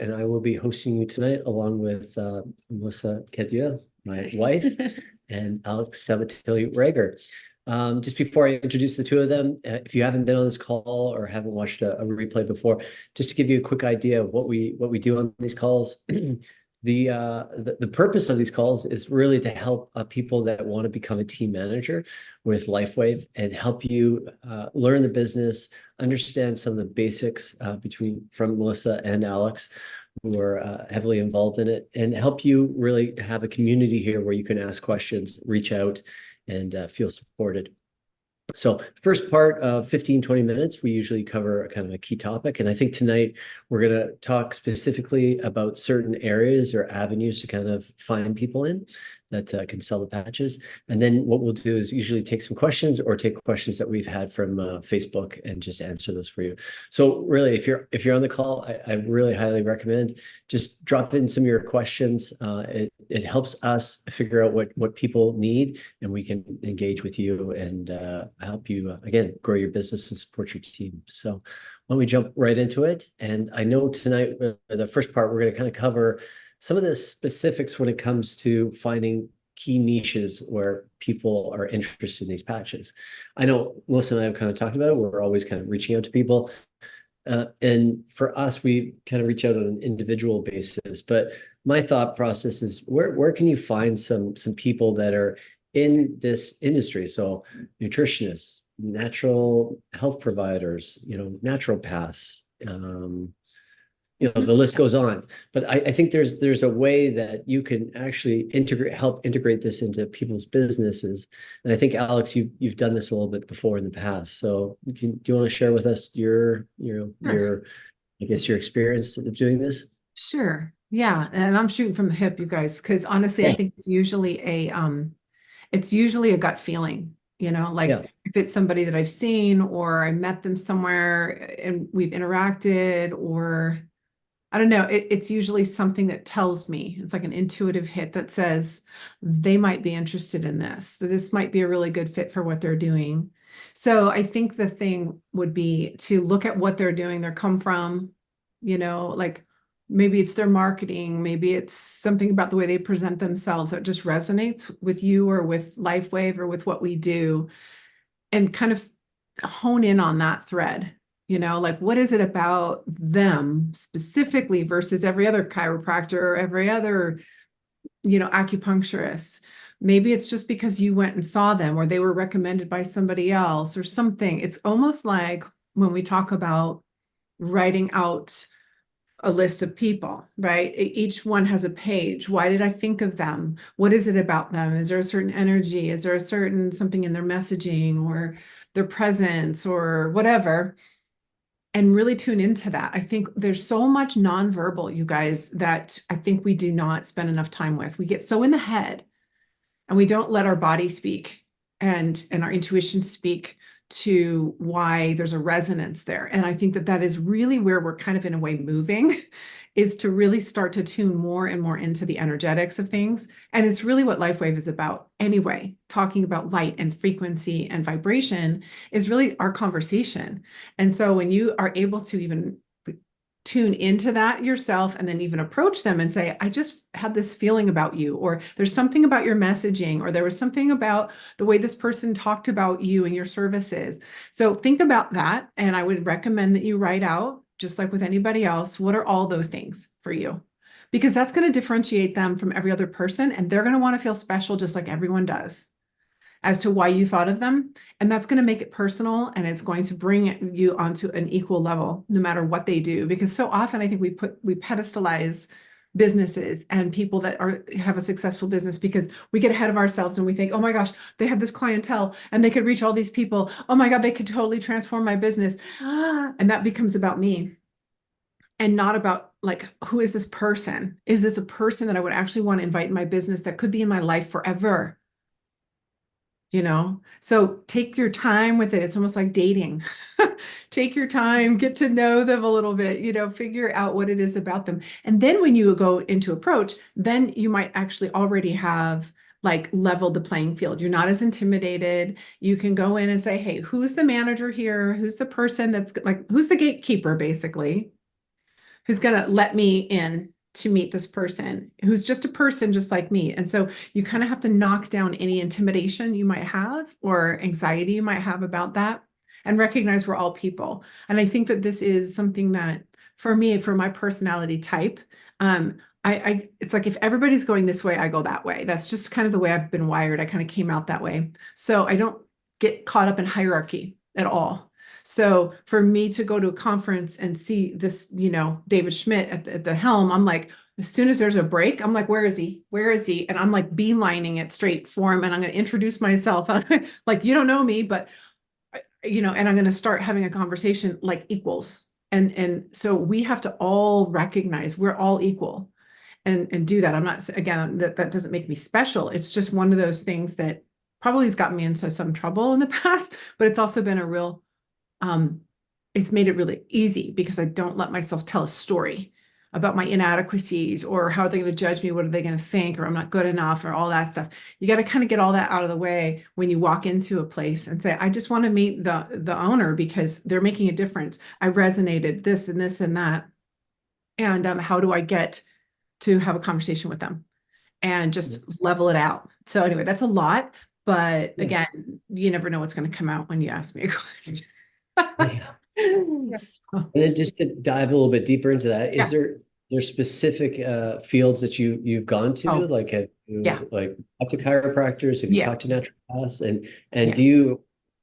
and I will be hosting you tonight along with Melissa Kedia, my wife, and Alex Sabatili-Rager. Just before I introduce the two of them, if you haven't been on this call or haven't watched a replay before, just to give you a quick idea of what we do on these calls. The purpose of these calls is really to help people that want to become a team manager with LifeWave and help you learn the business, understand some of the basics from Melissa and Alex, who are heavily involved in it, and help you really have a community here where you can ask questions, reach out, and feel supported. So first part of 15, 20 minutes, we usually cover kind of a key topic. And I think tonight we're going to talk specifically about certain areas or avenues to kind of find people in that can sell the patches. And then what we'll do is usually take some questions or take questions that we've had from Facebook and just answer those for you. So really, if you're on the call, I really highly recommend just drop in some of your questions. It helps us figure out what people need, and we can engage with you and help you again grow your business and support your team. So why don't we jump right into it? And I know tonight, the first part, we're going to kind of cover some of the specifics when it comes to finding key niches where people are interested in these patches. I know Melissa and I have kind of talked about it. We're always kind of reaching out to people. And for us, we kind of reach out on an individual basis. But my thought process is where can you find some people that are in this industry? So nutritionists, natural health providers, naturopaths, the list goes on. But I think there's a way that you can actually help integrate this into people's businesses. And I think, Alex, you've done this a little bit before in the past. So do you want to share with us your I guess your experience of doing this? Sure. Yeah. And I'm shooting from the hip, you guys, because honestly, I Yeah. think it's usually a gut feeling, like Yeah. if it's somebody that I've seen or I met them somewhere and we've interacted, or I don't know, it's usually something that tells me, it's like an intuitive hit that says they might be interested in this. So this might be a really good fit for what they're doing. So I think the thing would be to look at what they're doing, their come from, like maybe it's their marketing, maybe it's something about the way they present themselves that just resonates with you or with LifeWave or with what we do, and kind of hone in on that thread. Like what is it about them specifically versus every other chiropractor or every other, acupuncturist? Maybe it's just because you went and saw them or they were recommended by somebody else or something. It's almost like when we talk about writing out a list of people, right? Each one has a page. Why did I think of them? What is it about them? Is there a certain energy? Is there a certain something in their messaging or their presence or whatever? And really tune into that. I think there's so much nonverbal, you guys, that I think we do not spend enough time with. We get so in the head and we don't let our body speak and our intuition speak to why there's a resonance there. And I think that is really where we're kind of in a way moving, is to really start to tune more and more into the energetics of things. And it's really what LifeWave is about anyway. Talking about light and frequency and vibration is really our conversation. And so when you are able to even tune into that yourself and then even approach them and say, I just had this feeling about you, or there's something about your messaging, or there was something about the way this person talked about you and your services. So think about that. And I would recommend that you write out, just like with anybody else, what are all those things for you? Because that's going to differentiate them from every other person. And they're going to want to feel special just like everyone does as to why you thought of them. And that's going to make it personal, and it's going to bring you onto an equal level no matter what they do. Because so often I think we pedestalize businesses and people that have a successful business because we get ahead of ourselves and we think, oh my gosh, they have this clientele and they could reach all these people. Oh my God, they could totally transform my business. And that becomes about me and not about like, who is this person? Is this a person that I would actually want to invite in my business that could be in my life forever? So take your time with it. It's almost like dating. Take your time, get to know them a little bit, figure out what it is about them. And then when you go into approach, then you might actually already have like leveled the playing field. You're not as intimidated. You can go in and say, hey, who's the manager here? Who's the person that's like, who's the gatekeeper, basically? who's going to let me in to meet this person who's just a person just like me. And so you kind of have to knock down any intimidation you might have or anxiety you might have about that and recognize we're all people. And I think that this is something that for me, for my personality type, it's like if everybody's going this way, I go that way. That's just kind of the way I've been wired. I kind of came out that way. So I don't get caught up in hierarchy at all. So for me to go to a conference and see this, David Schmidt at the helm, I'm like, as soon as there's a break, I'm like, where is he? Where is he? And I'm like beelining it straight for him. And I'm going to introduce myself. Like, you don't know me, but and I'm going to start having a conversation like equals. And so we have to all recognize we're all equal and do that. I'm not, again, that doesn't make me special. It's just one of those things that probably has gotten me into some trouble in the past, but it's also been a real, it's made it really easy because I don't let myself tell a story about my inadequacies or how are they going to judge me? What are they going to think? Or I'm not good enough or all that stuff. You got to kind of get all that out of the way when you walk into a place and say, I just want to meet the owner because they're making a difference. I resonated this and this and that. And how do I get to have a conversation with them and just level it out? So anyway, that's a lot, but again, you never know what's going to come out when you ask me a question. Yeah. So, And then just to dive a little bit deeper into that, Yeah. is there specific fields that you've gone to? Oh, Like have you yeah. talked to chiropractors? Have you Yeah. talked to naturopaths? And Yeah.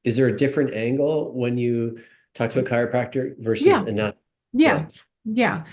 is there a different angle when you talk to a chiropractor versus Yeah. a not? Yeah. Yeah.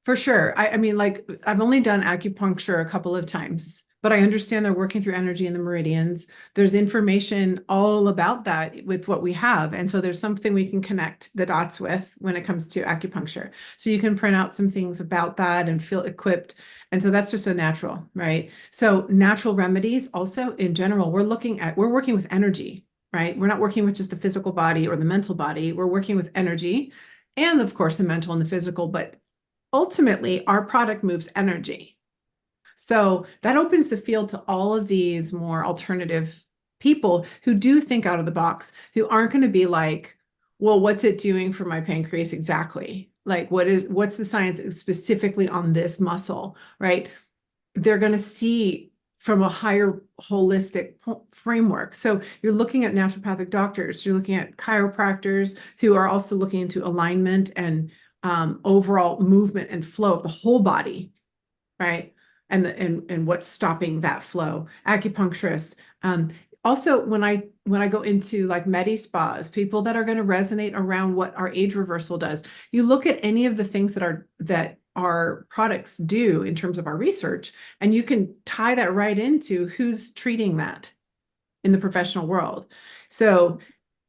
For sure. I mean, like I've only done acupuncture a couple of times, but I understand they're working through energy in the meridians. There's information all about that with what we have. And so there's something we can connect the dots with when it comes to acupuncture. So you can print out some things about that and feel equipped. And so that's just a natural, right? So natural remedies also in general, we're working with energy, right? We're not working with just the physical body or the mental body. We're working with energy and of course the mental and the physical, but ultimately our product moves energy. So that opens the field to all of these more alternative people who do think out of the box, who aren't going to be like, well, what's it doing for my pancreas exactly? Like, what's the science specifically on this muscle, right? They're going to see from a higher holistic framework. So you're looking at naturopathic doctors, you're looking at chiropractors who are also looking into alignment and overall movement and flow of the whole body, right? And what's stopping that flow. Acupuncturists. Also, when I go into like medi spas, people that are going to resonate around what our age reversal does. You look at any of the things that our products do in terms of our research, and you can tie that right into who's treating that in the professional world. So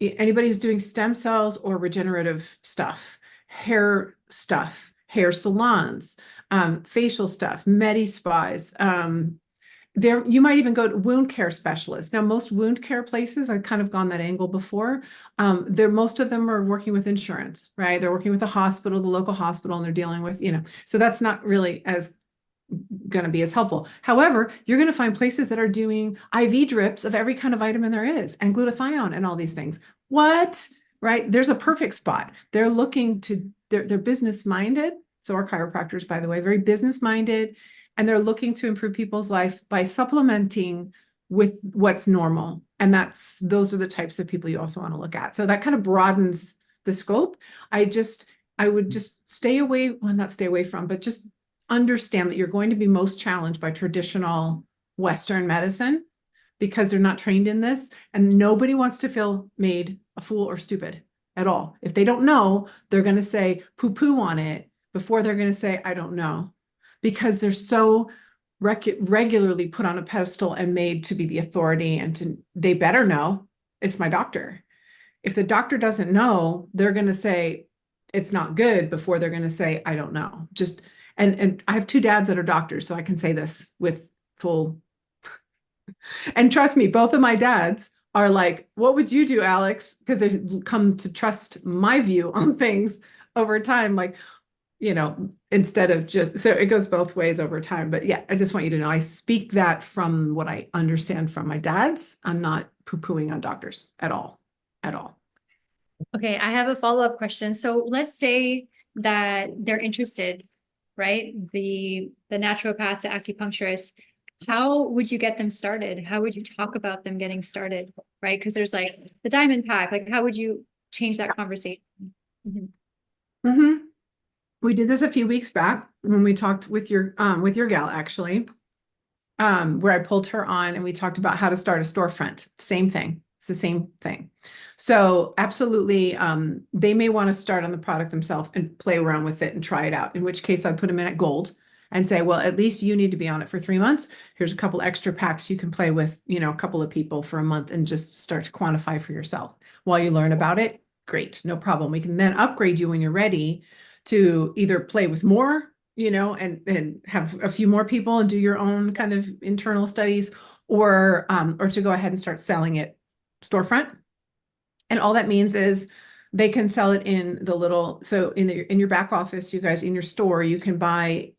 anybody who's doing stem cells or regenerative stuff, hair stuff, hair salons, facial stuff, medi spas, there you might even go to wound care specialists. Now, most wound care places, I've kind of gone that angle before. Most of them are working with insurance, right? They're working with the hospital, the local hospital, and they're dealing with, so that's not really as going to be as helpful. However, you're going to find places that are doing IV drips of every kind of vitamin there is and glutathione and all these things. What? Right? There's a perfect spot. They're looking to, they're business minded. So our chiropractors, by the way, very business minded, and they're looking to improve people's life by supplementing with what's normal. And those are the types of people you also want to look at. So that kind of broadens the scope. I would just stay away, well, not stay away from, but just understand that you're going to be most challenged by traditional Western medicine because they're not trained in this, and nobody wants to feel made a fool or stupid at all. If they don't know, they're going to say poo-poo on it before they're going to say, I don't know, because they're so regularly put on a pedestal and made to be the authority and they better know, it's my doctor. If the doctor doesn't know, they're going to say it's not good before they're going to say, I don't know. And I have two dads that are doctors, so I can say this with full. And trust me, both of my dads are like, what would you do, Alex? Because they've come to trust my view on things over time. Like, instead of so it goes both ways over time. But yeah, I just want you to know, I speak that from what I understand from my dads. I'm not poo-pooing on doctors at all, at all. Okay, I have a follow-up question. So let's say that they're interested, right? The naturopath, the acupuncturist, how would you get them started? How would you talk about them getting started, right? Because there's like the diamond pack, like how would you change that conversation? Mhm. Mm-hmm. We did this a few weeks back when we talked with your gal, actually, where I pulled her on and we talked about how to start a storefront. Same thing. It's the same thing. So absolutely, they may want to start on the product themselves and play around with it and try it out, in which case I put them in at gold and say, well, at least you need to be on it for 3 months. Here's a couple extra packs you can play with, you know, a couple of people for a month and just start to quantify for yourself while you learn about it. Great, no problem. We can then upgrade you when you're ready to either play with more, you know, and have a few more people and do your own kind of internal studies, or to go ahead and start selling it storefront. And all that means is they can sell it in the little, so in your back office, you guys, in your store, you can buy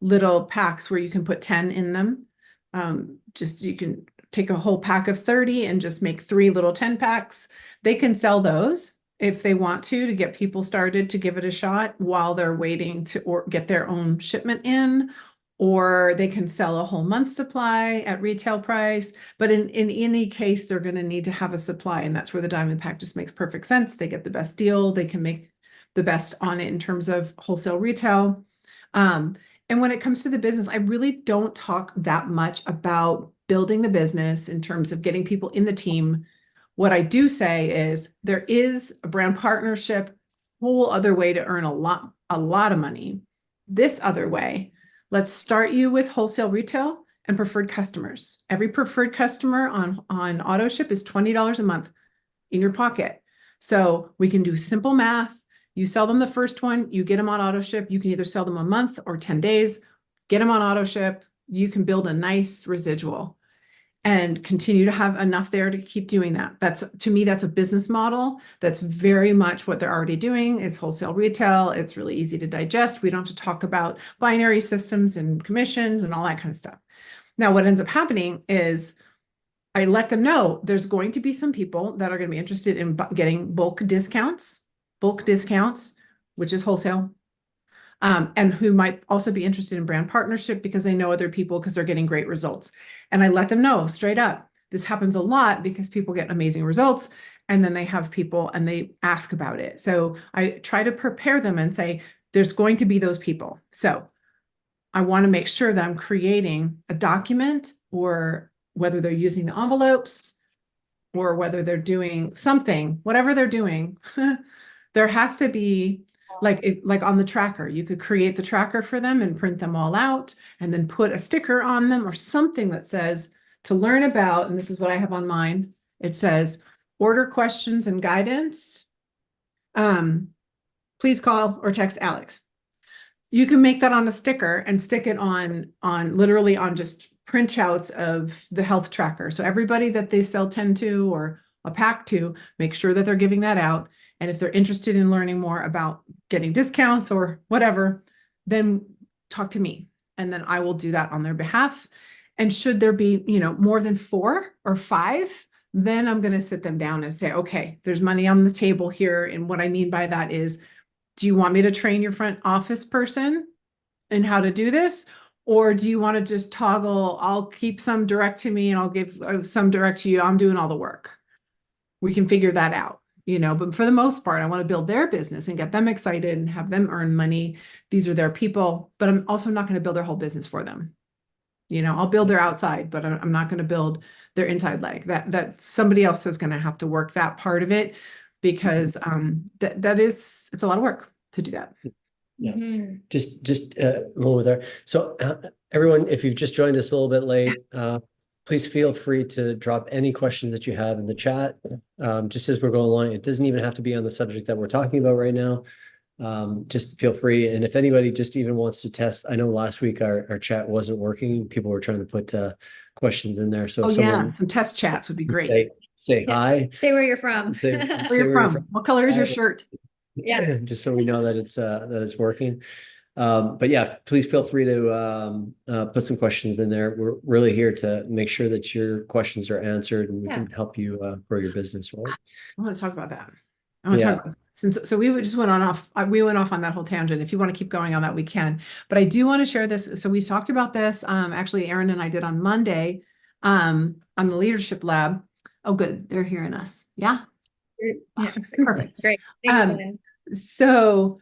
little packs where you can put 10 in them. Just you can take a whole pack of 30 and just make 3 little 10 packs. They can sell those if they want to get people started to give it a shot while they're waiting to or get their own shipment in, or they can sell a whole month supply at retail price. But in any case, they're going to need to have a supply, and that's where the diamond pack just makes perfect sense. They get the best deal. They can make the best on it in terms of wholesale retail. And when it comes to the business, I really don't talk that much about building the business in terms of getting people in the team. What I do say is there is a brand partnership, whole other way to earn a lot of money. This other way, let's start you with wholesale retail and preferred customers. Every preferred customer on auto ship is $20 a month in your pocket. So we can do simple math. You sell them the first one, you get them on auto ship. You can either sell them a month or 10 days, get them on auto ship. You can build a nice residual and continue to have enough there to keep doing that. That's, to me, that's a business model. That's very much what they're already doing. It's wholesale retail. It's really easy to digest. We don't have to talk about binary systems and commissions and all that kind of stuff. Now, what ends up happening is I let them know there's going to be some people that are going to be interested in getting bulk discounts, which is wholesale. And who might also be interested in brand partnership because they know other people because they're getting great results. And I let them know straight up. This happens a lot because people get amazing results and then they have people and they ask about it. So I try to prepare them and say, there's going to be those people. So I want to make sure that I'm creating a document, or whether they're using the envelopes or whether they're doing something, whatever they're doing, there has to be like on the tracker, you could create the tracker for them and print them all out and then put a sticker on them or something that says to learn about, and this is what I have on mine. It says order questions and guidance. Please call or text Alex. You can make that on a sticker and stick it on literally on just printouts of the health tracker. So everybody that they sell 10 to or a pack to, make sure that they're giving that out. And if they're interested in learning more about getting discounts or whatever, then talk to me and then I will do that on their behalf. And should there be, you know, more than 4 or 5, then I'm going to sit them down and say, okay, there's money on the table here. And what I mean by that is, do you want me to train your front office person in how to do this? Or do you want to just toggle, I'll keep some direct to me and I'll give some direct to you. I'm doing all the work. We can figure that out. You know, but for the most part, I want to build their business and get them excited and have them earn money. These are their people, but I'm also not going to build their whole business for them. You know, I'll build their outside, but I'm not going to build their inside leg. That somebody else is going to have to work that part of it, because it's a lot of work to do that. Yeah. Mm-hmm. Just over there. So everyone, if you've just joined us a little bit late, please feel free to drop any questions that you have in the chat. Just as we're going along, it doesn't even have to be on the subject that we're talking about right now. Just feel free. And if anybody just even wants to test, I know last week our chat wasn't working. People were trying to put questions in there. So if someone some test chats would be great. Say hi. Say where you're from. Where you're from. What color is your shirt? Yeah. Just so we know that it's working. But yeah, please feel free to put some questions in there. We're really here to make sure that your questions are answered and we can help you grow your business. Right? I want to talk about that. I want to Yeah. talk about so just went on off. We went off on that whole tangent. If you want to keep going on that, we can. But I do want to share this. So we talked about this. Actually, Erin and I did on Monday, on the leadership lab. Oh, good. They're hearing us. Yeah. Yeah. Perfect. Great. Thanks, Um, Lynn. so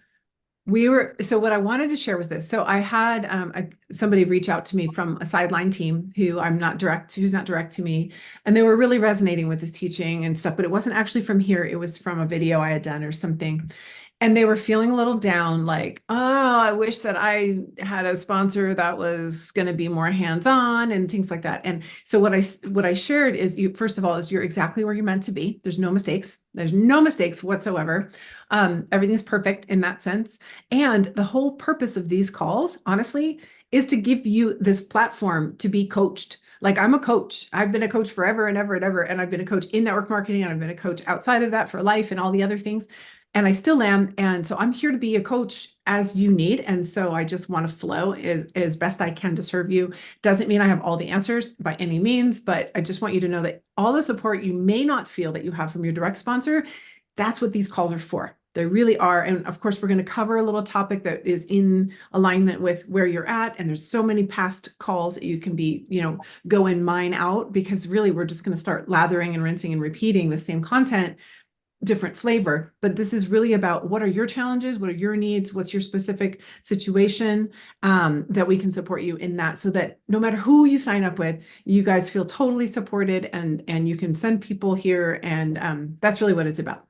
so what I wanted to share was this. So I had somebody reach out to me from a sideline team who's not direct to me. And they were really resonating with this teaching and stuff, but it wasn't actually from here. It was from a video I had done or something. And they were feeling a little down, like, oh, I wish that I had a sponsor that was going to be more hands-on and things like that. And so what I shared is, first of all, is you're exactly where you're meant to be. There's no mistakes. There's no mistakes whatsoever. Everything's perfect in that sense. And the whole purpose of these calls, honestly, is to give you this platform to be coached. Like, I'm a coach. I've been a coach forever and ever and ever. And I've been a coach in network marketing, and I've been a coach outside of that for life and all the other things. And I still am. And so I'm here to be a coach as you need. And so I just want to flow as best I can to serve you. Doesn't mean I have all the answers by any means, but I just want you to know that all the support you may not feel that you have from your direct sponsor, that's what these calls are for. They really are. And of course, we're going to cover a little topic that is in alignment with where you're at. And there's so many past calls that you can go and mine out, because really we're just going to start lathering and rinsing and repeating the same content, different flavor. But this is really about, what are your challenges? What are your needs? What's your specific situation, that we can support you in that, so that no matter who you sign up with, you guys feel totally supported, and you can send people here. And that's really what it's about.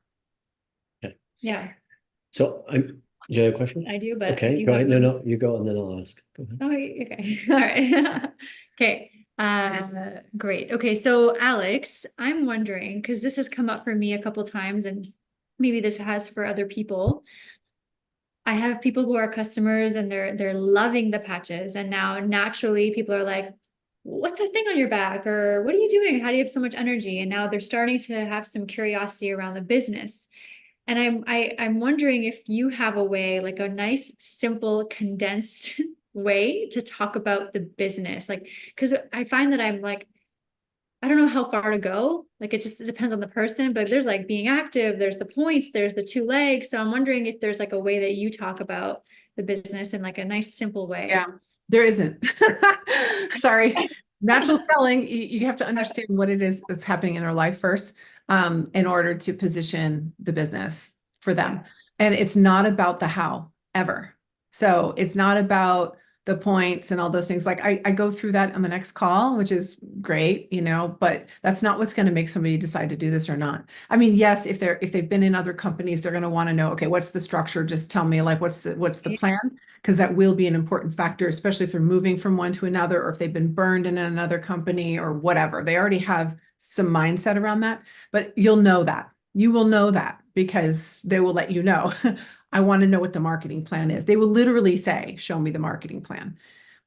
Yeah, So do you have a question? I do, but if Okay, you go have ahead. No, one- no, you go and then I'll ask. Go ahead. Okay. All right. Okay. Great. Okay. So Alex, I'm wondering, because this has come up for me a couple times, and maybe this has for other people. I have people who are customers, and they're loving the patches. And now naturally people are like, what's that thing on your back? Or what are you doing? How do you have so much energy? And now they're starting to have some curiosity around the business. And I'm wondering if you have a way, like a nice, simple, condensed way to talk about the business. Like, because I find that I'm like, I don't know how far to go. Like, it depends on the person, but there's like being active, there's the points, there's the two legs. So I'm wondering if there's like a way that you talk about the business in like a nice, simple way. Yeah, there isn't. Sorry. Natural selling, you have to understand what it is that's happening in their life first, in order to position the business for them. And it's not about the how, ever. So it's not about the points and all those things. Like, I go through that on the next call, which is great, but that's not what's going to make somebody decide to do this or not. I mean, yes, if they've been in other companies, they're going to want to know, okay, what's the structure? Just tell me, like, what's the plan? Because that will be an important factor, especially if they're moving from one to another, or if they've been burned in another company or whatever. They already have some mindset around that, but you'll know that. You will know that, because they will let you know. I want to know what the marketing plan is. They will literally say, show me the marketing plan.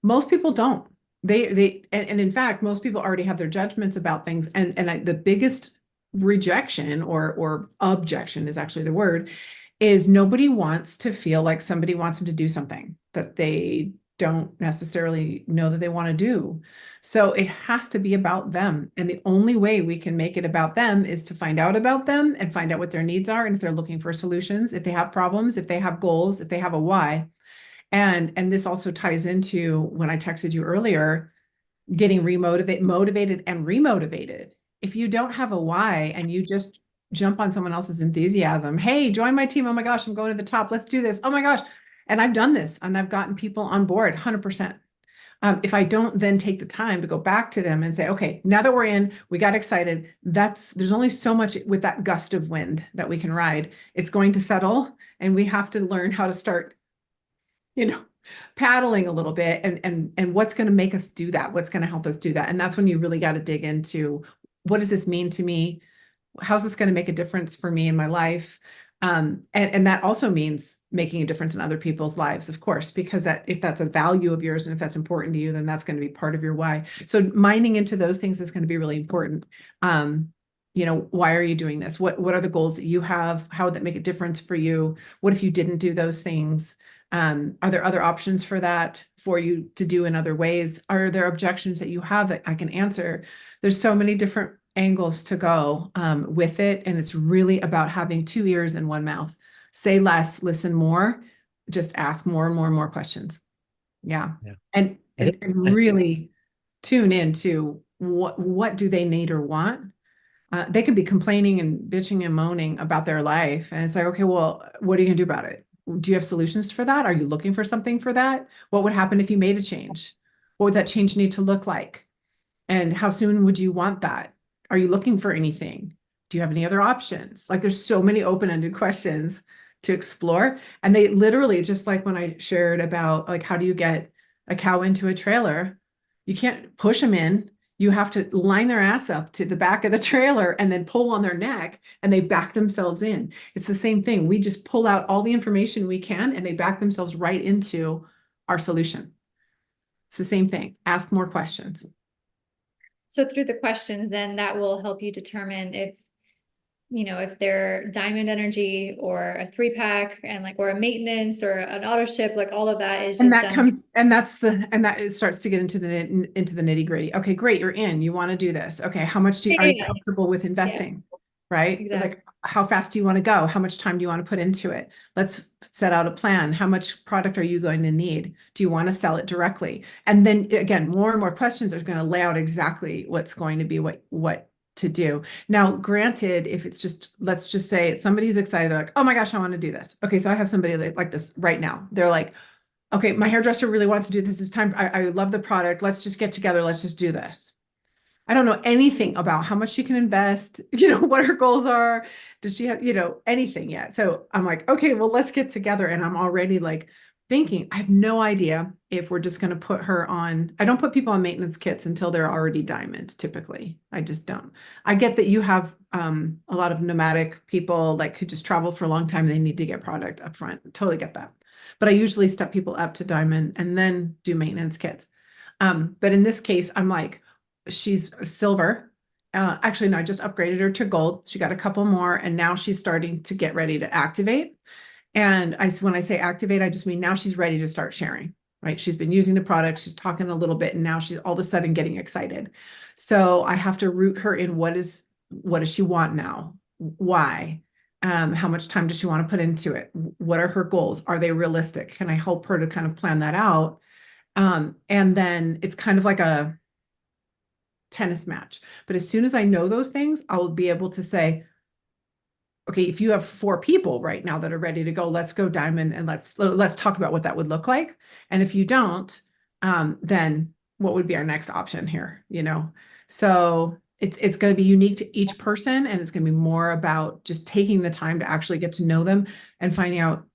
Most people don't. And in fact, most people already have their judgments about things. And the biggest rejection or objection is actually the word, is nobody wants to feel like somebody wants them to do something that they don't necessarily know that they want to do. So it has to be about them. And the only way we can make it about them is to find out about them and find out what their needs are. And if they're looking for solutions, if they have problems, if they have goals, if they have a why. And this also ties into when I texted you earlier, getting motivated and remotivated. If you don't have a why and you just jump on someone else's enthusiasm, hey, join my team. Oh my gosh, I'm going to the top. Let's do this. Oh my gosh. And I've done this, and I've gotten people on board 100%. If I don't then take the time to go back to them and say, okay, now that we're in, we got excited. There's only so much with that gust of wind that we can ride. It's going to settle, and we have to learn how to start, paddling a little bit, and what's going to make us do that? What's going to help us do that? And that's when you really got to dig into, what does this mean to me? How's this going to make a difference for me in my life? And that also means making a difference in other people's lives, of course, because if that's a value of yours and if that's important to you, then that's going to be part of your why. So mining into those things is going to be really important. Why are you doing this? What are the goals that you have? How would that make a difference for you? What if you didn't do those things? Are there other options for that for you to do in other ways? Are there objections that you have that I can answer? There's so many different angles to go with it. And it's really about having two ears and one mouth. Say less, listen more, just ask more and more and more questions. Yeah. Yeah. And, I think and really tune into what do they need or want. They could be complaining and bitching and moaning about their life. And it's like, okay, well, what are you gonna do about it? Do you have solutions for that? Are you looking for something for that? What would happen if you made a change? What would that change need to look like? And how soon would you want that? Are you looking for anything? Do you have any other options? Like there's so many open-ended questions to explore. And they literally, just like when I shared about like, how do you get a cow into a trailer? You can't push them in. You have to line their ass up to the back of the trailer and then pull on their neck and they back themselves in. It's the same thing. We just pull out all the information we can and they back themselves right into our solution. It's the same thing. Ask more questions. So through the questions, then that will help you determine if, you know, if they're diamond energy or a 3-pack and like, or a maintenance or an auto ship, like all of that is And just that done. comes, and that it starts to get into the nitty gritty. Okay, great, you're in. You want to do this. Okay, how much are you Yeah. comfortable with investing? Right? Exactly. Like, how fast do you want to go? How much time do you want to put into it? Let's set out a plan. How much product are you going to need? Do you want to sell it directly? And then again, more and more questions are going to lay out exactly what's going to be what to do. Now, granted, if it's just, let's just say it's somebody who's excited, they're like, oh my gosh, I want to do this. Okay, so I have somebody like this right now. They're like, okay, my hairdresser really wants to do this. It's time. I love the product. Let's just get together. Let's just do this. I don't know anything about how much she can invest, what her goals are. Does she have, anything yet? So I'm like, okay, well, let's get together. And I'm already like thinking, I have no idea if we're just going to put her on. I don't put people on maintenance kits until they're already diamond, typically. I just don't. I get that you have a lot of nomadic people like who just travel for a long time. And they need to get product up front. Totally get that. But I usually step people up to diamond and then do maintenance kits. But in this case, I'm like, she's silver. Actually, no, I just upgraded her to gold. She got a couple more, and now she's starting to get ready to activate. And when I say activate, I just mean now she's ready to start sharing, right? She's been using the product, she's talking a little bit, and now she's all of a sudden getting excited. So I have to root her in what does she want now? Why? How much time does she want to put into it? What are her goals? Are they realistic? Can I help her to kind of plan that out? And then it's kind of like a tennis match. But as soon as I know those things, I'll be able to say, okay, if you have 4 people right now that are ready to go, let's go diamond and let's talk about what that would look like. And if you don't, then what would be our next option here, So it's going to be unique to each person, and it's going to be more about just taking the time to actually get to know them and finding out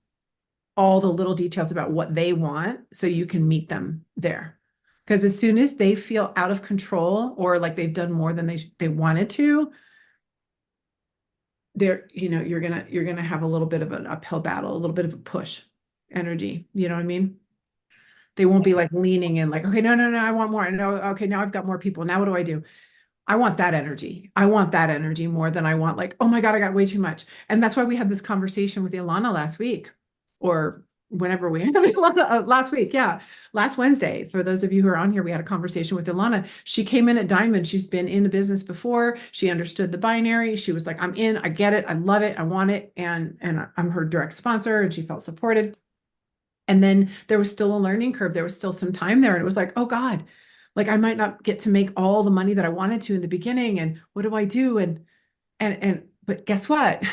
all the little details about what they want so you can meet them there. Because as soon as they feel out of control or like they've done more than they wanted to, you're gonna have a little bit of an uphill battle, a little bit of a push energy. You know what I mean? They won't be like leaning in like, okay, no, I want more. No, okay, now I've got more people. Now what do I do? I want that energy. I want that energy more than I want like, oh my God, I got way too much. And that's why we had this conversation with Ilana last week, or whenever we had Ilana, last week. Yeah. Last Wednesday. For those of you who are on here, we had a conversation with Ilana. She came in at Diamond. She's been in the business before. She understood the binary. She was like, I'm in, I get it. I love it. I want it. And I'm her direct sponsor, and she felt supported. And then there was still a learning curve. There was still some time there. And it was like, oh God, like I might not get to make all the money that I wanted to in the beginning. And what do I do? But guess what?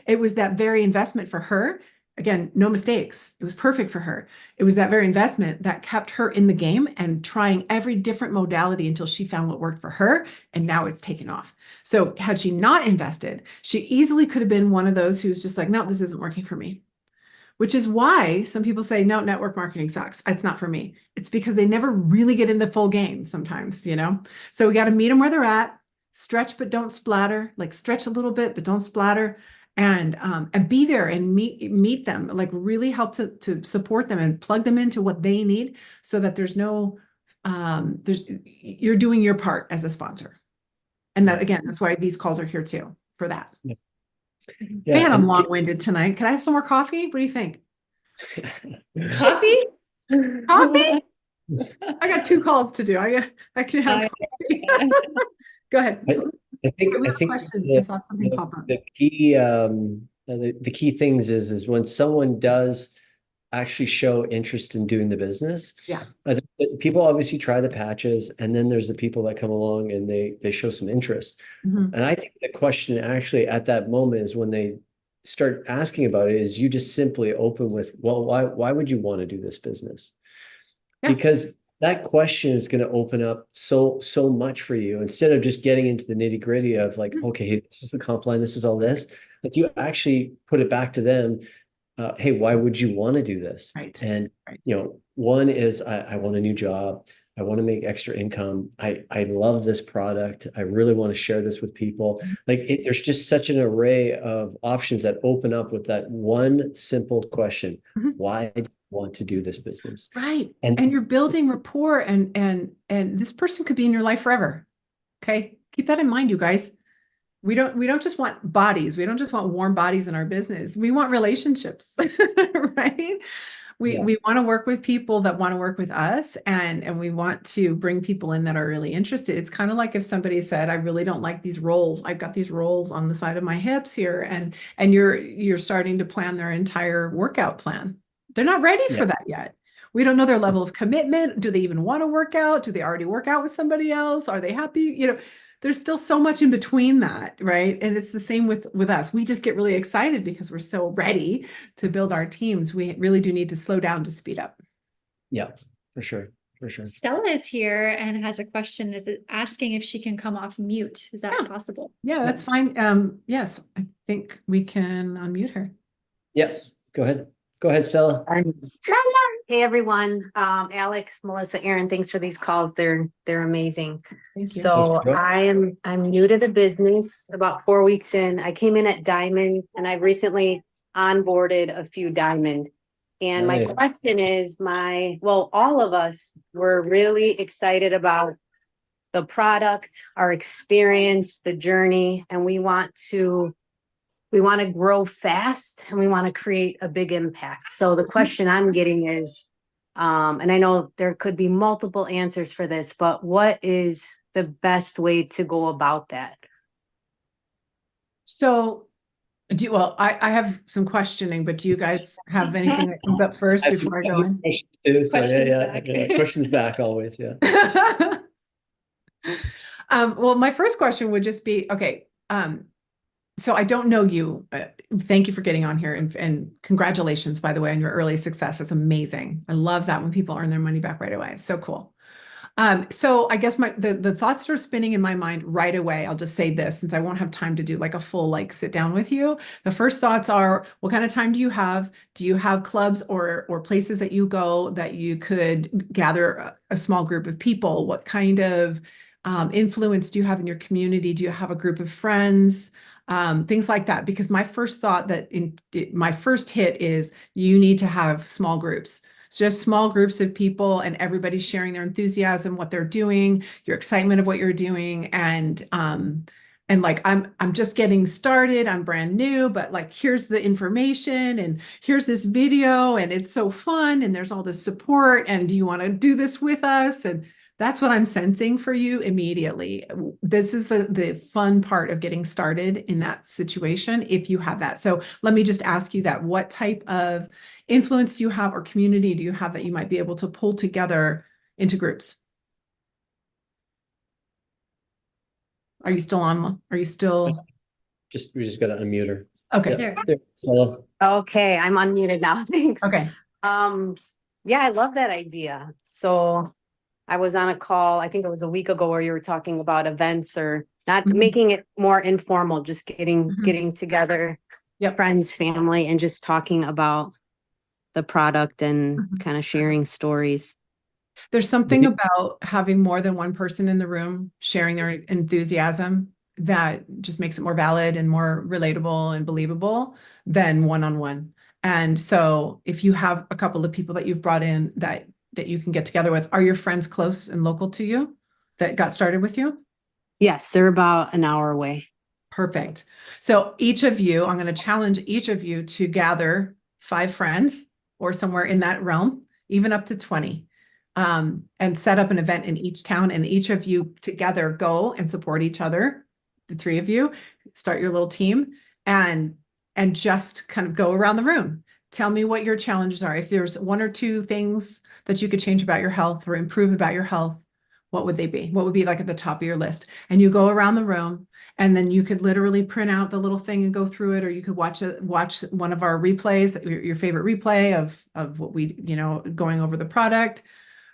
It was that very investment for her. Again, no mistakes. It was perfect for her. It was that very investment that kept her in the game and trying every different modality until she found what worked for her. And now it's taken off. So had she not invested, she easily could have been one of those who's just like, no, this isn't working for me. Which is why some people say, no, network marketing sucks. It's not for me. It's because they never really get in the full game sometimes, So we got to meet them where they're at, stretch, but don't splatter, like stretch a little bit, but don't splatter, and be there and meet them, like really help to support them and plug them into what they need so that you're doing your part as a sponsor. And that, again, that's why these calls are here too, for that. Yeah. Man, I'm long-winded tonight. Can I have some more coffee? What do you think? Coffee? Coffee? I got 2 calls to do. I can have coffee. Go ahead. I think, We I have a think question. I saw something pop up. the key, the key things is when someone does actually show interest in doing the business. Yeah. People obviously try the patches, and then there's the people that come along and they show some interest. Mhm. And I think the question actually at that moment is when they start asking about it, is you just simply open with, well, why would you want to do this business? Yeah. Because that question is going to open up so much for you instead of just getting into the nitty gritty of like, Mhm. okay, this is the comp line, this is all this. Like you actually put it back to them. Hey, why would you want to do this? Right. And Right. one is I want a new job. I want to make extra income. I love this product. I really want to share this with people. Like there's just such an array of options that open up with that one simple question. Mhm. Why do you want to do this business? Right. And And you're building rapport and this person could be in your life forever. Okay. Keep that in mind, you guys. We don't just want bodies. We don't just want warm bodies in our business. We want relationships, right? We yeah, we want to work with people that want to work with us and we want to bring people in that are really interested. It's kind of like if somebody said, I really don't like these rolls. I've got these rolls on the side of my hips here and you're starting to plan their entire workout plan. They're not ready yeah, for that yet. We don't know their level of commitment. Do they even want to work out? Do they already work out with somebody else? Are they happy? There's still so much in between that, right? And it's the same with us. We just get really excited because we're so ready to build our teams. We really do need to slow down to speed up. yeah, for sure, for sure. Stella is here and has a question. Is it asking if she can come off mute? Is that Yeah. possible? Yeah, that's fine. Yes, I think we can unmute her. Yeah, go ahead. Go ahead, Stella. Hey everyone, Alex, Melissa, Aaron, thanks for these calls. They're amazing. Thank you. So Thanks, I'm new to the business, about 4 weeks in. I came in at Diamond and I've recently onboarded a few Diamond. And my Nice. question is all of us were really excited about the product, our experience, the journey, and we want to grow fast and we want to create a big impact. So the question I'm getting is, and I know there could be multiple answers for this, but what is the best way to go about that? So I have some questioning, but do you guys have anything that comes up first I have before I some go in? questions too, so Questions yeah, back. yeah. Questions back always, yeah. Well, my first question would just be, okay, so I don't know you. Thank you for getting on here and congratulations, by the way, on your early success. It's amazing. I love that when people earn their money back right away. It's so cool. So I guess the thoughts that are spinning in my mind right away, I'll just say this since I won't have time to do like a full sit down with you. The first thoughts are, what kind of time do you have? Do you have clubs or places that you go that you could gather a small group of people? What kind of influence do you have in your community? Do you have a group of friends? Things like that. Because my first thought my first hit is you need to have small groups. So just small groups of people and everybody's sharing their enthusiasm, what they're doing, your excitement of what you're doing. And like I'm just getting started, I'm brand new, but like here's the information and here's this video and it's so fun and there's all this support and do you want to do this with us? And that's what I'm sensing for you immediately. This is the fun part of getting started in that situation if you have that. So let me just ask you that. What type of influence do you have or community do you have that you might be able to pull together into groups? Are you still on? Are you still? We just gotta unmute her. Okay. Yeah, There. there, Stella. Okay, I'm unmuted now. Thanks. Okay. Yeah, I love that idea. So I was on a call, I think it was a week ago, where you were talking about events or not Mhm. making it more informal, just Mhm. getting together, Yep. friends, family, and just talking about the product and Mhm. kind of sharing stories. There's something about having more than one person in the room sharing their enthusiasm that just makes it more valid and more relatable and believable than one-on-one. And so if you have a couple of people that you've brought in that you can get together with, are your friends close and local to you that got started with you? Yes, they're about an hour away. Perfect. So each of you, I'm going to challenge each of you to gather 5 friends or somewhere in that realm, even up to 20, and set up an event in each town. And each of you together go and support each other the three of you, start your little team and just kind of go around the room. Tell me what your challenges are. If there's one or two things that you could change about your health or improve about your health, what would they be? What would be like at the top of your list? And you go around the room, and then you could literally print out the little thing and go through it, or you could watch one of our replays, your favorite replay of what we, going over the product,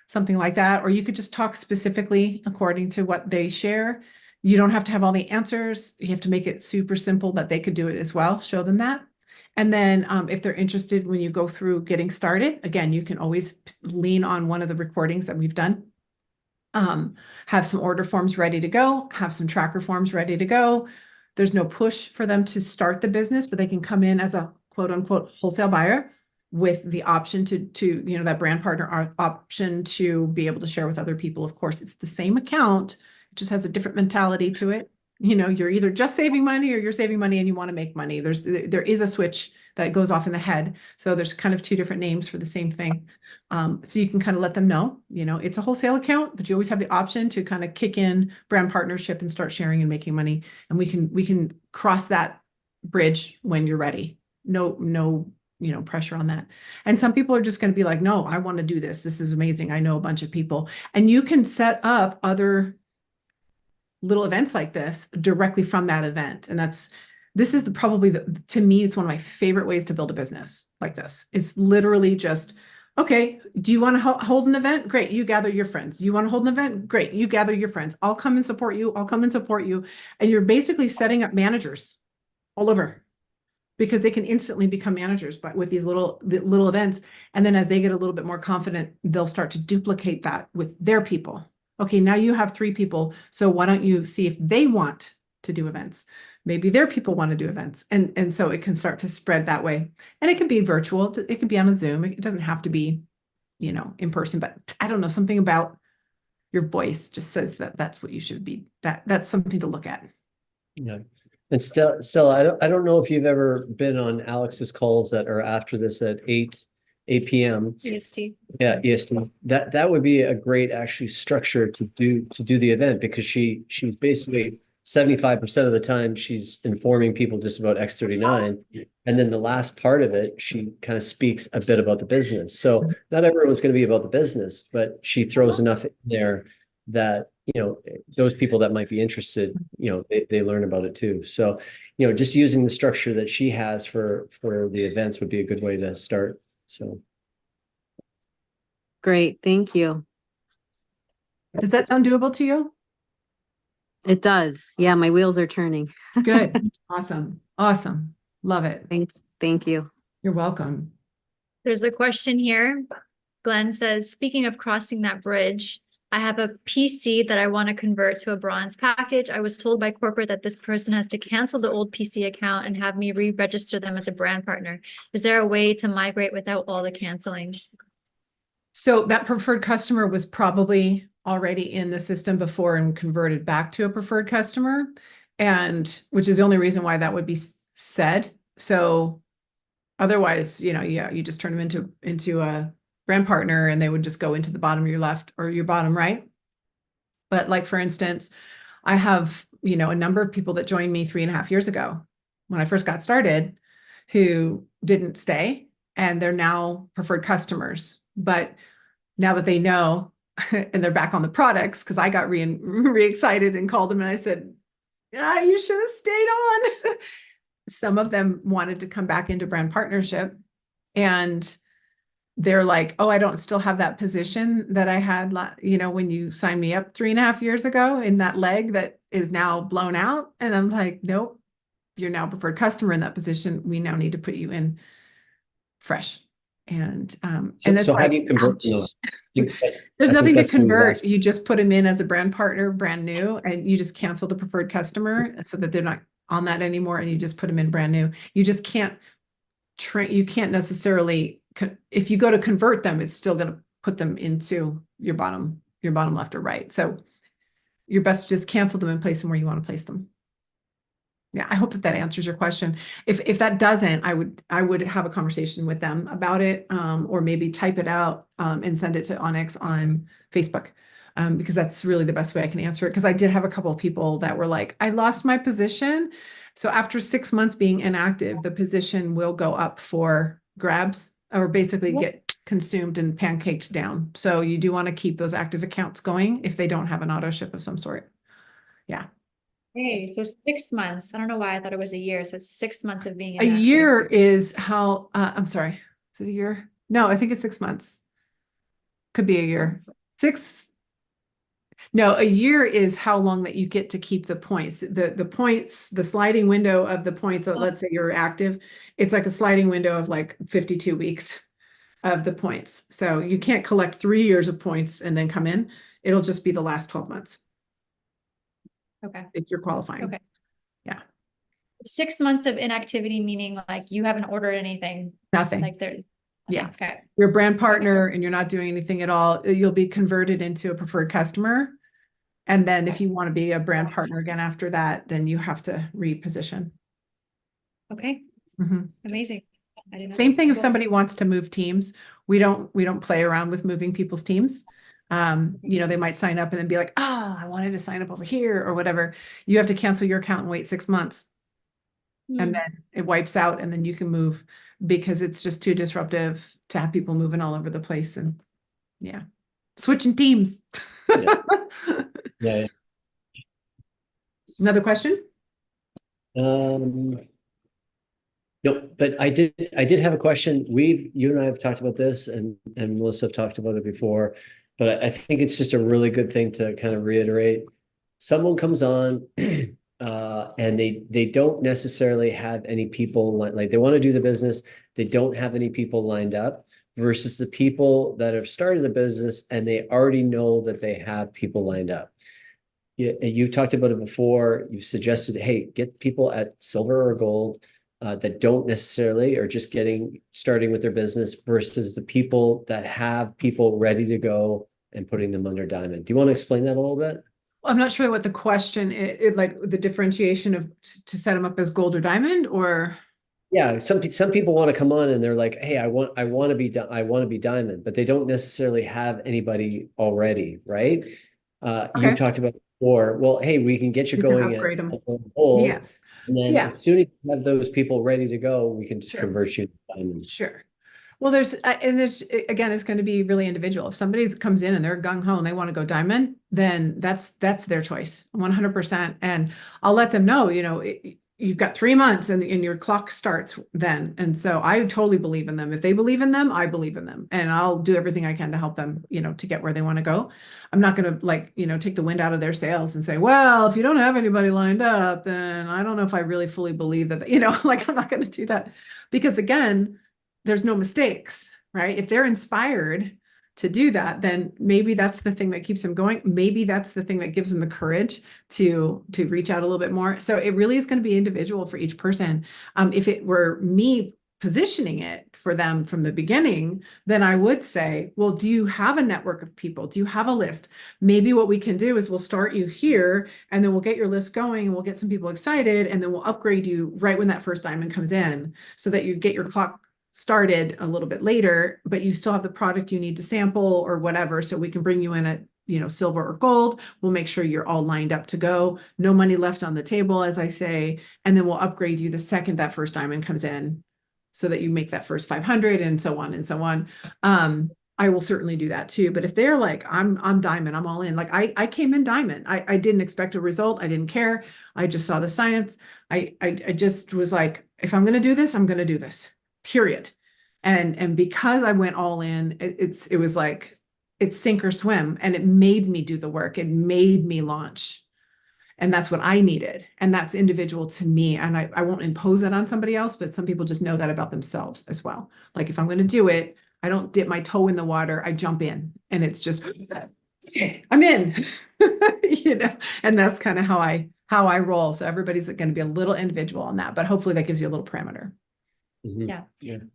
something like that. Or you could just talk specifically according to what they share. You don't have to have all the answers. You have to make it super simple that they could do it as well. Show them that. And then if they're interested, when you go through getting started, again, you can always lean on one of the recordings that we've done. Have some order forms ready to go, have some tracker forms ready to go. There's no push for them to start the business, but they can come in as a quote unquote wholesale buyer with the option to that brand partner option to be able to share with other people. Of course, it's the same account, it just has a different mentality to it. You're either just saving money or you're saving money and you want to make money. There is a switch that goes off in the head. So there's kind of two different names for the same thing. So you can kind of let them know, it's a wholesale account, but you always have the option to kind of kick in brand partnership and start sharing and making money. And we can cross that bridge when you're ready. No, pressure on that. And some people are just going to be like, no, I want to do this. This is amazing. I know a bunch of people. And you can set up other little events like this directly from that event. And this is to me, it's one of my favorite ways to build a business like this. It's literally just, okay, do you want to hold an event? Great. You gather your friends. You want to hold an event? Great. You gather your friends. I'll come and support you. I'll come and support you. And you're basically setting up managers all over, because they can instantly become managers with these little events. And then as they get a little bit more confident, they'll start to duplicate that with their people. Okay, now you have 3 people. So why don't you see if they want to do events? Maybe their people want to do events. And so it can start to spread that way. And it can be virtual. It can be on a Zoom. It doesn't have to be, in person, but I don't know, something about your voice just says that that's what you should be. That's something to look at. Yeah. And still, I don't know if you've ever been on Alex's calls that are after this at 8 p.m. EST. Yeah, EST. That would be a great actually structure to do the event, because she's basically 75% of the time she's informing people just about X39. And then the last part of it, she kind of speaks a bit about the business. So not everyone's going to be about the business, but she throws enough in there that, those people that might be interested, they learn about it too. So, just using the structure that she has for the events would be a good way to start. So. Great, thank you. Does that sound doable to you? It does. Yeah, my wheels are turning. Good. Awesome. Love it. Thank you. You're welcome. There's a question here. Glenn says, speaking of crossing that bridge, I have a PC that I want to convert to a bronze package. I was told by corporate that this person has to cancel the old PC account and have me re-register them as a brand partner. Is there a way to migrate without all the canceling? So that preferred customer was probably already in the system before and converted back to a preferred customer, and which is the only reason why that would be said. So otherwise, you just turn them into a brand partner and they would just go into the bottom of your left or your bottom right. But like, for instance, I have, a number of people that joined me 3.5 years ago when I first got started who didn't stay, and they're now preferred customers. But now that they know and they're back on the products, because I got re-excited and called them and I said, yeah, you should have stayed on. Some of them wanted to come back into brand partnership, and they're like, oh, I don't still have that position that I had, when you signed me up 3.5 years ago, in that leg that is now blown out. And I'm like, nope, you're now preferred customer in that position. We now need to put you in fresh. And so how do you convert those? There's nothing to convert. You just put them in as a brand partner, brand new, and you just cancel the preferred customer so that they're not on that anymore. And you just put them in brand new. You just can't you can't necessarily, if you go to convert them, it's still going to put them into your bottom left or right. So you're best to just cancel them and place them where you want to place them. Yeah, I hope that answers your question. If that doesn't, I would have a conversation with them about it, or maybe type it out and send it to Onyx on Facebook. because that's really the best way I can answer it. Because I did have a couple of people that were like, I lost my position. So after 6 months being inactive, the position will go up for grabs or basically get consumed and pancaked down. So you do want to keep those active accounts going if they don't have an auto ship of some sort. Yeah. Okay, so 6 months. I don't know why I thought it was a year. So it's 6 months of being A inactive. year is how, I'm sorry, is it a year? No, I think it's 6 months. Could be a year. No, a year is how long that you get to keep the points. The points, the sliding window of the points, let's say you're active, it's like a sliding window of like 52 weeks of the points. So you can't collect 3 years of points and then come in. It'll just be the last 12 months Okay. if you're qualifying. Okay. Yeah. 6 months of inactivity, meaning like you haven't ordered anything. Nothing. Like there. Yeah. Okay. You're a brand partner and you're not doing anything at all. You'll be converted into a preferred customer. And then if you want to be a brand partner again after that, then you have to reposition. Okay. Mhm. Amazing. I didn't know Same that. thing if Cool. somebody wants to move teams. We don't play around with moving people's teams. They might sign up and then be like, I wanted to sign up over here or whatever. You have to cancel your account and wait 6 months. And Hmm. then it wipes out and then you can move because it's just too disruptive to have people moving all over the place and switching teams. Yeah. Another question? No, but I did have a question. You and I have talked about this and Melissa have talked about it before, but I think it's just a really good thing to kind of reiterate. Someone comes on and they don't necessarily have any people like they want to do the business, they don't have any people lined up versus the people that have started the business and they already know that they have people lined up. You talked about it before. You suggested, hey, get people at silver or gold that don't necessarily or just starting with their business versus the people that have people ready to go and putting them under diamond. Do you want to explain that a little bit? I'm not sure what the question is, like the differentiation of to set them up as gold or diamond or. Yeah, some people want to come on and they're like, hey, I want to be diamond, but they don't necessarily have anybody already, right? You've talked about before. Well, hey, we can get you going at them. gold, Yeah. and then as soon as you have those people ready to go, we can convert you to diamond. Sure. Well, there's again, it's going to be really individual. If somebody comes in and they're gung ho and they want to go diamond, then that's their choice, 100%. And I'll let them know, you've got 3 months and your clock starts then. And so I totally believe in them. If they believe in them, I believe in them, and I'll do everything I can to help them, to get where they want to go. I'm not going to take the wind out of their sails and say, well, if you don't have anybody lined up, then I don't know if I really fully believe that, I'm not going to do that because again, there's no mistakes, right? If they're inspired to do that, then maybe that's the thing that keeps them going. Maybe that's the thing that gives them the courage to reach out a little bit more. So it really is going to be individual for each person. If it were me positioning it for them from the beginning, then I would say, well, do you have a network of people? Do you have a list? Maybe what we can do is we'll start you here and then we'll get your list going and we'll get some people excited and then we'll upgrade you right when that first diamond comes in so that you get your clock started a little bit later, but you still have the product you need to sample or whatever. So we can bring you in at, silver or gold. We'll make sure you're all lined up to go. No money left on the table, as I say, and then we'll upgrade you the second that first diamond comes in so that you make that first 500 and so on and so on. I will certainly do that too. But if they're like, I'm diamond, I'm all in. Like I came in diamond. I didn't expect a result. I didn't care. I just saw the science. I just was like, if I'm going to do this, I'm going to do this. Period. And because I went all in, it was like it's sink or swim, and it made me do the work. It made me launch. And that's what I needed. And that's individual to me. And I won't impose that on somebody else, but some people just know that about themselves as well. Like if I'm going to do it, I don't dip my toe in the water. I jump in and it's just, okay, I'm in, and that's kind of how I roll. So everybody's going to be a little individual on that, but hopefully that gives you a little parameter. Yeah.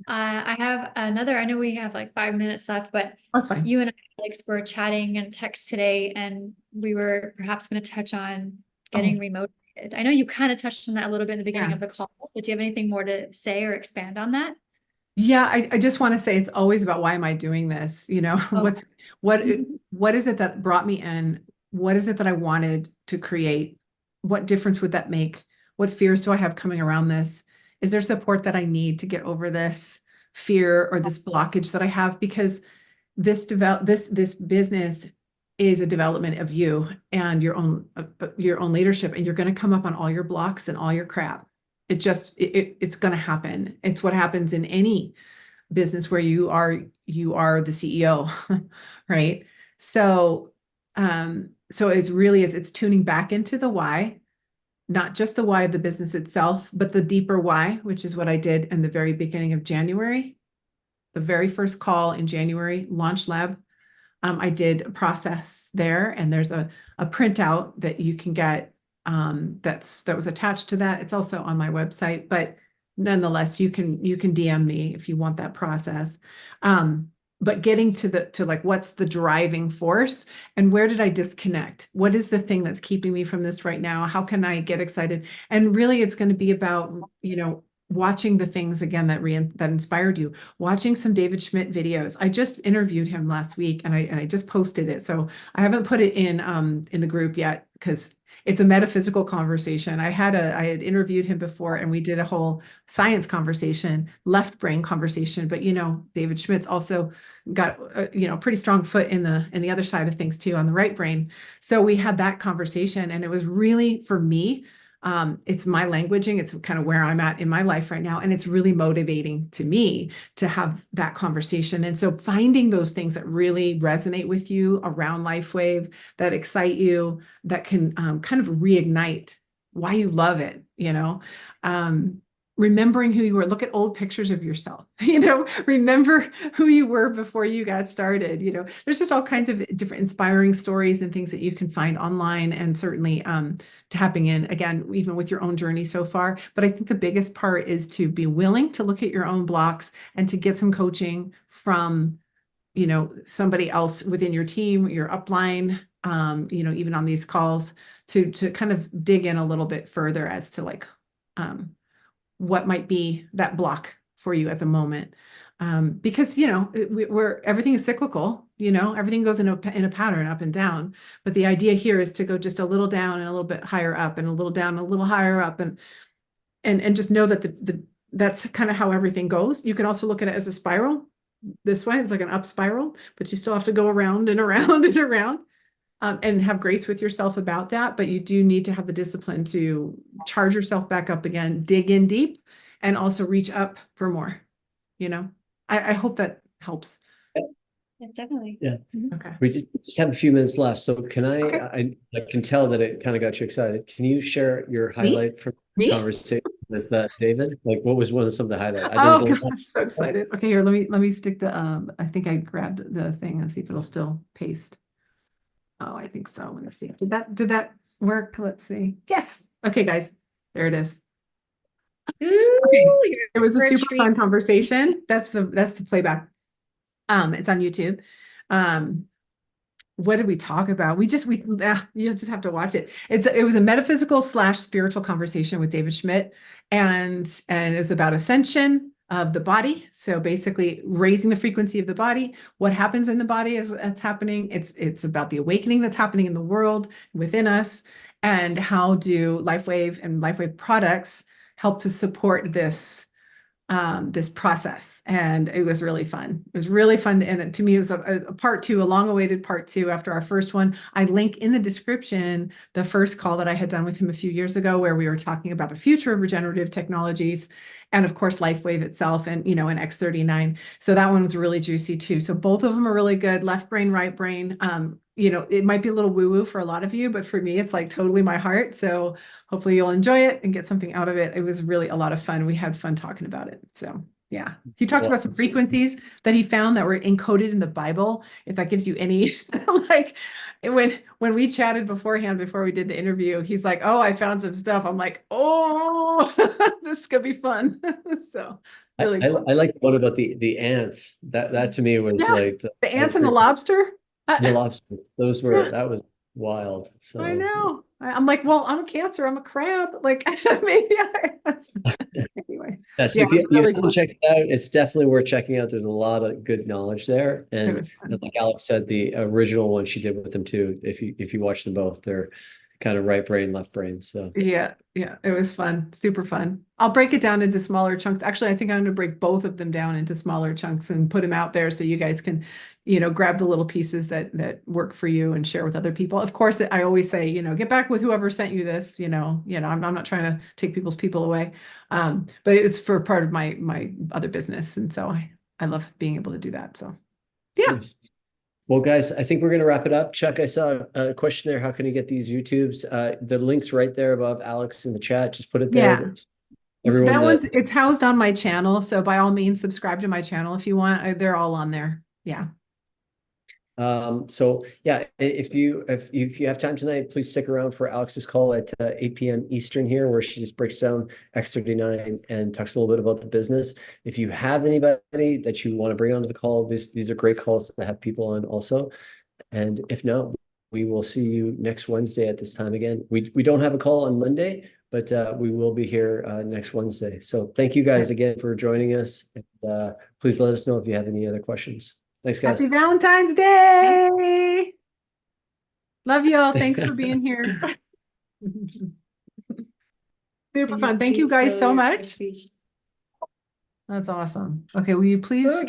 I have another, I know we have like 5 minutes left, but that's fine. You and Alex were chatting and text today, and we were perhaps going to touch on getting remote. I know you kind of touched on that a little bit in the beginning of the call, but do you have anything more to say or expand on that? Yeah, I just want to say it's always about why am I doing this? You know, Oh. what what is it that brought me in? What is it that I wanted to create? What difference would that make? What fears do I have coming around this? Is there support that I need to get over this fear or this blockage that I have? Because this business is a development of you and your own leadership, and you're going to come up on all your blocks and all your crap. It's going to happen. It's what happens in any business where you are the CEO, right? So so it's tuning back into the why, not just the why of the business itself, but the deeper why, which is what I did in the very beginning of January. The very first call in January, Launch Lab. I did a process there, and there's a printout that you can get that was attached to that. It's also on my website, but nonetheless, you can DM me if you want that process. But getting to like what's the driving force and where did I disconnect? What is the thing that's keeping me from this right now? How can I get excited? And really, it's going to be about, watching the things again that inspired you, watching some David Schmidt videos. I just interviewed him last week, and I just posted it. So I haven't put it in the group yet because it's a metaphysical conversation. I had interviewed him before, and we did a whole science conversation, left brain conversation. But David Schmidt's also got pretty strong foot in the other side of things too, on the right brain. So we had that conversation, and it was really, for me, it's my languaging. It's kind of where I'm at in my life right now. And it's really motivating to me to have that conversation. And so finding those things that really resonate with you around LifeWave, that excite you, that can kind of reignite why you love it, remembering who you were. Look at old pictures of yourself, remember who you were before you got started. There's just all kinds of different inspiring stories and things that you can find online, and certainly tapping in again, even with your own journey so far. But I think the biggest part is to be willing to look at your own blocks and to get some coaching from, somebody else within your team, your upline, even on these calls, to kind of dig in a little bit further as to like, what might be that block for you at the moment. Because, everything is cyclical, everything goes in a pattern up and down. But the idea here is to go just a little down and a little bit higher up, and a little down, and a little higher up, and just know that that's kind of how everything goes. You can also look at it as a spiral. This way, it's like an up spiral, but you still have to go around and around and around. And have grace with yourself about that. But you do need to have the discipline to charge yourself back up again, dig in deep, and also reach up for more. I hope that helps. Yeah, definitely. Yeah. Okay. We just have a few minutes left. So can Okay. I can tell that it kind of got you excited. Can you share your highlight from the Me? conversation with David? Like, what was some of the highlights? Oh God, I'm so excited. Okay, here, let me stick the I think I grabbed the thing and see if it'll still paste. Oh, I think so. Let me see. Did that work? Let's see. Yes. Okay, guys. There it is. Ooh, It was a you're super treat. fun conversation. That's the playback. It's on YouTube. What did we talk about? You'll just have to watch it. It was a metaphysical / spiritual conversation with David Schmidt, and it was about ascension of the body. So basically raising the frequency of the body. What happens in the body is what's happening. It's about the awakening that's happening in the world within us, and how do LifeWave and LifeWave products help to support this process. And it was really fun. It was really fun. And to me, it was a part two, a long-awaited part two after our first one. I link in the description the first call that I had done with him a few years ago, where we were talking about the future of regenerative technologies, and of course, LifeWave itself, and and X39. So that one was really juicy too. So both of them are really good. Left brain, right brain. It might be a little woo-woo for a lot of you, but for me, it's like totally my heart. So hopefully you'll enjoy it and get something out of it. It was really a lot of fun. We had fun talking about it. So yeah, he talked about some frequencies that he found that were encoded in the Bible. If that gives you any, like when we chatted beforehand, before we did the interview, he's like, "Oh, I found some stuff." I'm like, "Oh, this could be fun." So really cool. I like the one about the ants. That to me was Yeah, like the ants and the lobster. the lobsters. Yeah. That was wild. So I know. I'm like, well, I'm a Cancer. I'm a crab. Like maybe anyway. Yes, Yeah, if you, it was really haven't fun. checked it out, it's definitely worth checking out. There's a lot of good knowledge there. It And was fun. like Alex said, the original one she did with them too. If you watch them both, they're kind of right brain, left brain. So Yeah, yeah, it was fun, super fun. I'll break it down into smaller chunks. Actually, I think I'm going to break both of them down into smaller chunks and put them out there so you guys can, grab the little pieces that work for you and share with other people. Of course, I always say, get back with whoever sent you this, I'm not trying to take people's people away. But it was for part of my other business. And so I love being able to do that. So yeah. nice. Well, guys, I think we're going to wrap it up. Chuck, I saw a question there. How can you get these YouTubes? The link's right there above Alex in the chat. Just put it there. Yeah. Everyone That one's it's housed on my channel, so by all means subscribe to my channel if you want. They're all on there. Yeah. So yeah, if you have time tonight, please stick around for Alex's call at 8 p.m. Eastern here, where she just breaks down X39 and talks a little bit about the business. If you have anybody that you want to bring onto the call, these are great calls to have people on also. And if not, we will see you next Wednesday at this time again. We don't have a call on Monday, but we will be here next Wednesday. So thank you guys again for joining us. And, please let us know if you have any other questions. Thanks, guys. Happy Valentine's Day. Love you all. Thanks for being here. Super fun. Thank you guys so much. That's awesome. Okay, will you please